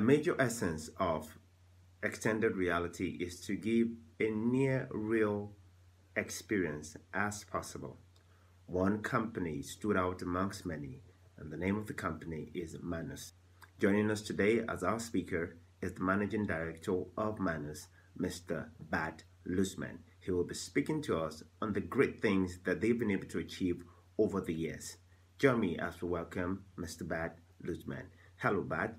A major essence of extended reality is to give a near real experience as possible. One company stood out amongst many, and the name of the company is Manus. Joining us today as our speaker is the managing director of Manus, Mr. Bart Loosman. He will be speaking to us on the great things that they've been able to achieve over the years. Join me as we welcome Mr. Bart Loosman. Hello, Bart.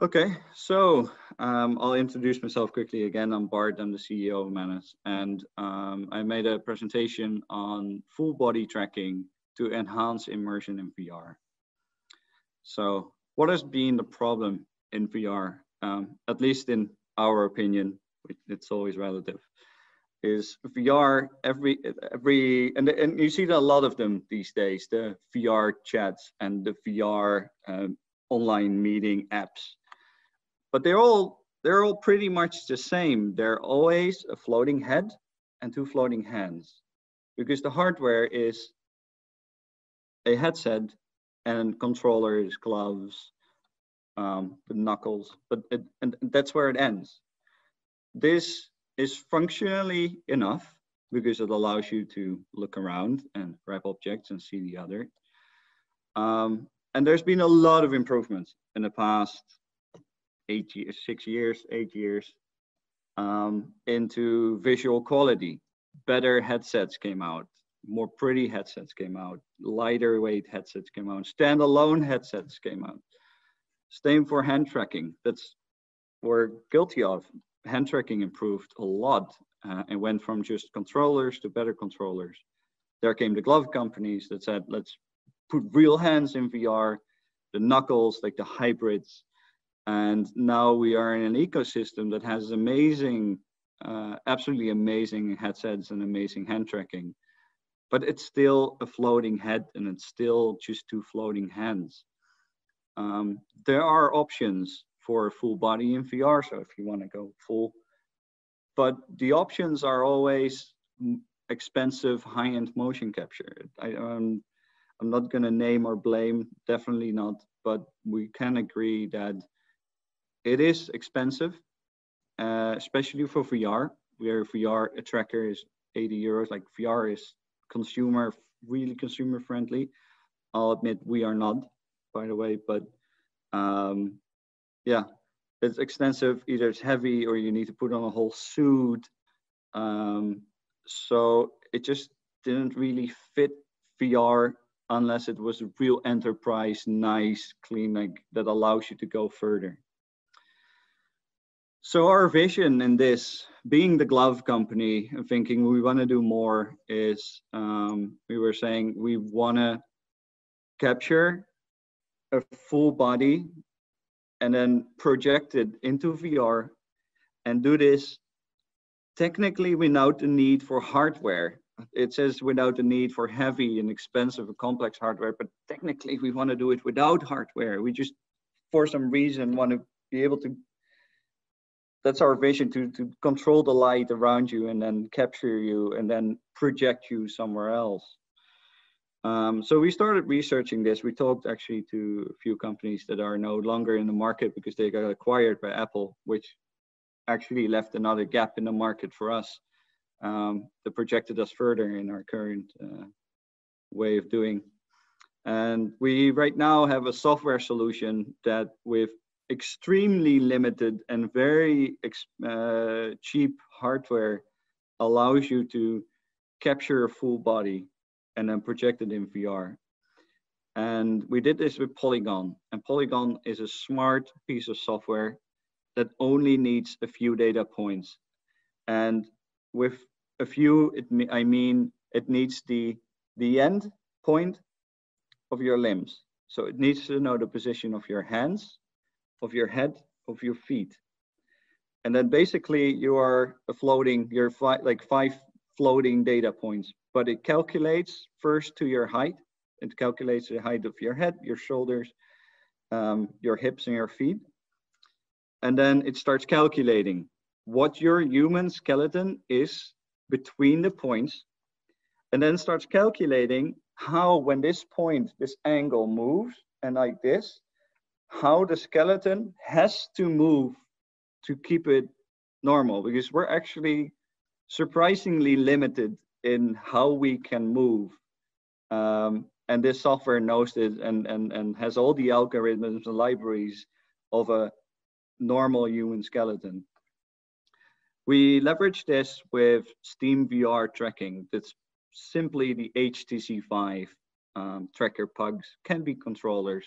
Okay, so I'll introduce myself quickly again. I'm Bart, I'm the CEO of Manus, and I made a presentation on full body tracking to enhance immersion in VR. So what has been the problem in VR, at least in our opinion, it's always relative, is VR, and you see a lot of them these days, the VR chats and the VR online meeting apps. But they're all pretty much the same. They're always a floating head and two floating hands, because the hardware is a headset and controllers, gloves, the knuckles, and that's where it ends. This is functionally enough because it allows you to look around and grab objects and see the other. And there's been a lot of improvements in the past 8 years into visual quality. Better headsets came out, more pretty headsets came out, lighter weight headsets came out, standalone headsets came out. Same for hand tracking. That's what we're guilty of. Hand tracking improved a lot and went from just controllers to better controllers. There came the glove companies that said, let's put real hands in VR, the knuckles, like the hybrids. And now we are in an ecosystem that has amazing, absolutely amazing headsets and amazing hand tracking. But it's still a floating head and it's still just two floating hands. There are options for full body in VR, so if you want to go full. But the options are always expensive, high-end motion capture. I'm not going to name or blame, definitely not, but we can agree that it is expensive, especially for VR, where VR a tracker is 80 euros. Like VR is really consumer friendly. I'll admit we are not, by the way, but yeah, it's expensive. Either it's heavy or you need to put on a whole suit. So it just didn't really fit VR unless it was a real enterprise, nice, clean, like that allows you to go further. So our vision in this, being the glove company and thinking we want to do more, is we were saying we want to capture a full body and then project it into VR and do this technically without the need for hardware. It says without the need for heavy and expensive and complex hardware, but technically we want to do it without hardware. We just, for some reason, want to be able to, that's our vision, to control the light around you and then capture you and then project you somewhere else. So we started researching this. We talked actually to a few companies that are no longer in the market because they got acquired by Apple, which actually left another gap in the market for us, that projected us further in our current way of doing. And we right now have a software solution that with extremely limited and very cheap hardware allows you to capture a full body and then project it in VR. And we did this with Polygon. And Polygon is a smart piece of software that only needs a few data points. And with a few, I mean, it needs the end point of your limbs. So it needs to know the position of your hands, of your head, of your feet. And then basically you are floating, you're like 5 floating data points, but it calculates first to your height. It calculates the height of your head, your shoulders, your hips and your feet. And then it starts calculating what your human skeleton is between the points, and then starts calculating how, when this point, this angle moves, and like this, how the skeleton has to move to keep it normal, because we're actually surprisingly limited in how we can move. And this software knows this and has all the algorithms and libraries of a normal human skeleton. We leverage this with Steamvr Tracking. That's simply the HTC Vive tracker pugs, can be controllers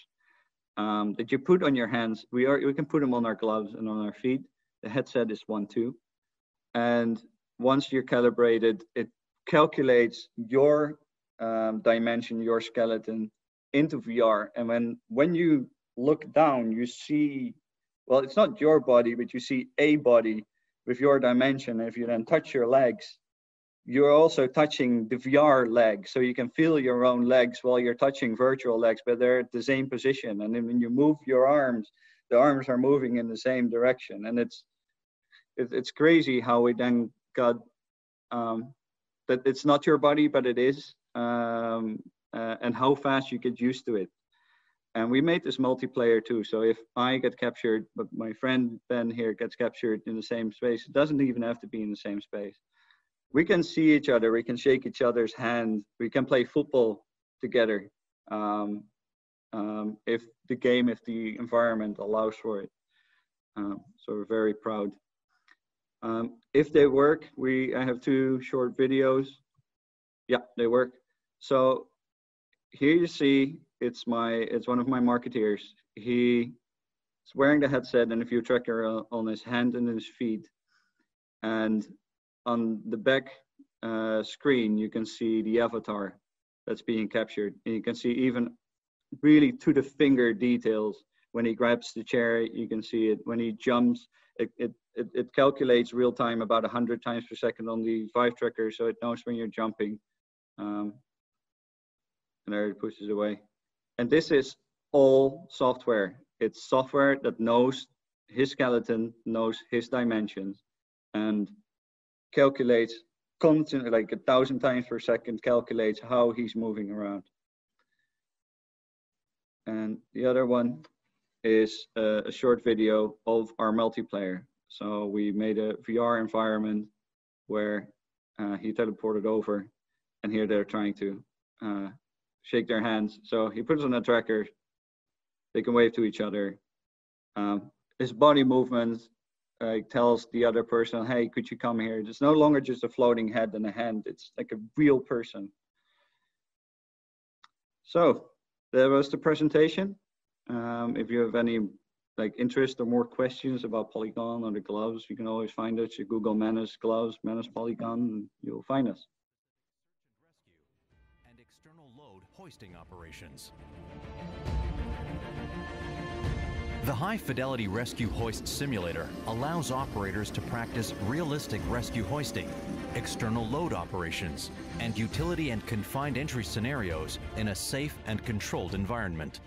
that you put on your hands. We can put them on our gloves and on our feet. The headset is one too. And once you're calibrated, it calculates your dimension, your skeleton into VR. And when you look down, you see, well, it's not your body, but you see a body with your dimension. If you then touch your legs, you're also touching the VR legs. So you can feel your own legs while you're touching virtual legs, but they're at the same position. And then when you move your arms, the arms are moving in the same direction. And it's crazy how we then got that it's not your body, but it is, and how fast you get used to it. And we made this multiplayer too. So if I get captured, but my friend Ben here gets captured in the same space, it doesn't even have to be in the same space. We can see each other, we can shake each other's hand, we can play football together if the environment allows for it. So we're very proud. If they work, I have 2 short videos. Yeah, they work. So here you see, it's one of my marketeers. He's wearing the headset and a view tracker on his hand and his feet. And on the back screen, you can see the avatar that's being captured. And you can see even really to the finger details. When he grabs the chair, you can see it. When he jumps, it calculates real time about 100 times per second on the Vive tracker, so it knows when you're jumping. And there it pushes away. And this is all software. It's software that knows his skeleton, knows his dimensions, and calculates constantly, like 1,000 times per second, calculates how he's moving around. And the other one is a short video of our multiplayer. So we made a VR environment where he teleported over, and here they're trying to shake their hands. So he puts on a tracker, they can wave to each other. His body movements tells the other person, hey, could you come here? It's no longer just a floating head and a hand, it's like a real person. So that was the presentation. If you have any interest or more questions about Polygon or the gloves, you can always find us. You Google Manus gloves, Manus Polygon, and you'll find us. And external load hoisting operations. The High Fidelity Rescue Hoist Simulator allows operators to practice realistic rescue hoisting, external load operations, and utility and confined entry scenarios in a safe and controlled environment.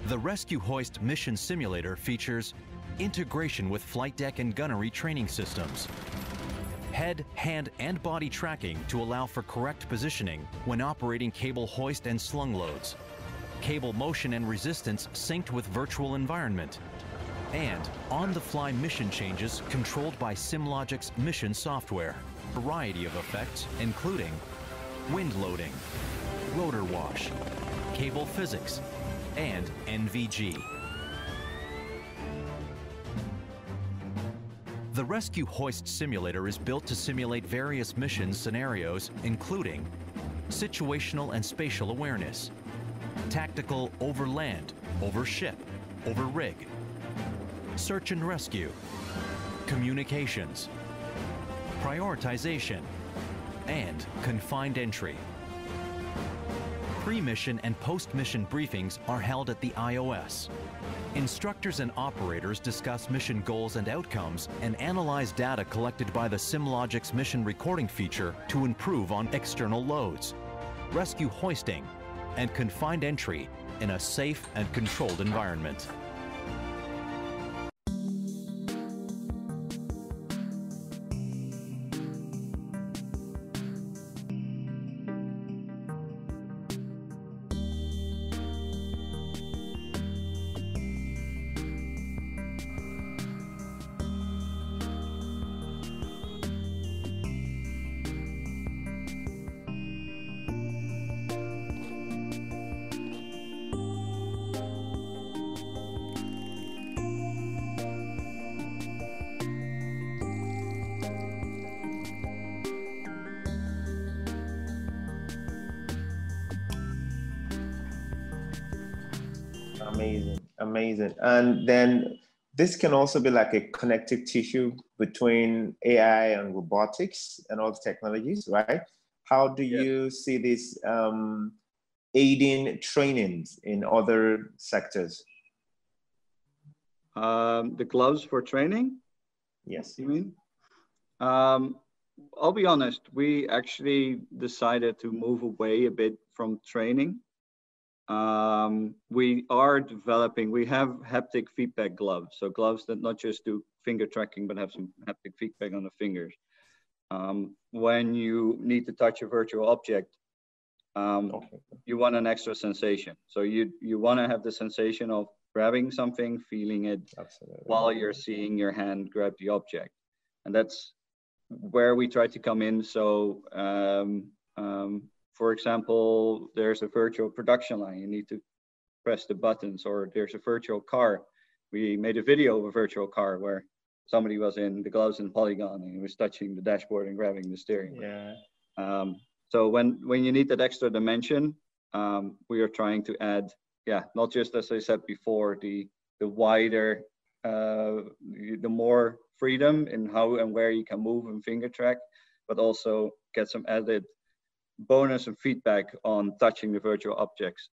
The Rescue Hoist Mission Simulator features integration with flight deck and gunnery training systems, head, hand, and body tracking to allow for correct positioning when operating cable hoist and slung loads, cable motion and resistance synced with virtual environment, and on-the-fly mission changes controlled by SimLogic's mission software. A variety of effects, including wind loading, rotor wash, cable physics, and NVG. The Rescue Hoist Simulator is built to simulate various mission scenarios, including situational and spatial awareness, tactical over land, over ship, over rig, search and rescue, communications, prioritization, and confined entry. Pre-mission and post-mission briefings are held at the IOS. Instructors and operators discuss mission goals and outcomes and analyze data collected by the SimLogic's mission recording feature to improve on external loads, rescue hoisting, and confined entry in a safe and controlled environment. Amazing, amazing. And then this can also be like a connective tissue between AI and robotics and all the technologies, right? How do you see this aiding trainings in other sectors? The gloves for training? Yes. You mean? I'll be honest, we actually decided to move away a bit from training. We are developing, we have haptic feedback gloves. So gloves that not just do finger tracking, but have some haptic feedback on the fingers. When you need to touch a virtual object, you want an extra sensation. So you want to have the sensation of grabbing something, feeling it while you're seeing your hand grab the object. And that's where we try to come in. So for example, there's a virtual production line. You need to press the buttons, or there's a virtual car. We made a video of a virtual car where somebody was in the gloves and polygon and he was touching the dashboard and grabbing the steering. Yeah. So when you need that extra dimension, we are trying to add, not just as I said before, the wider, the more freedom in how and where you can move and finger track, but also get some added bonus and feedback on touching the virtual objects.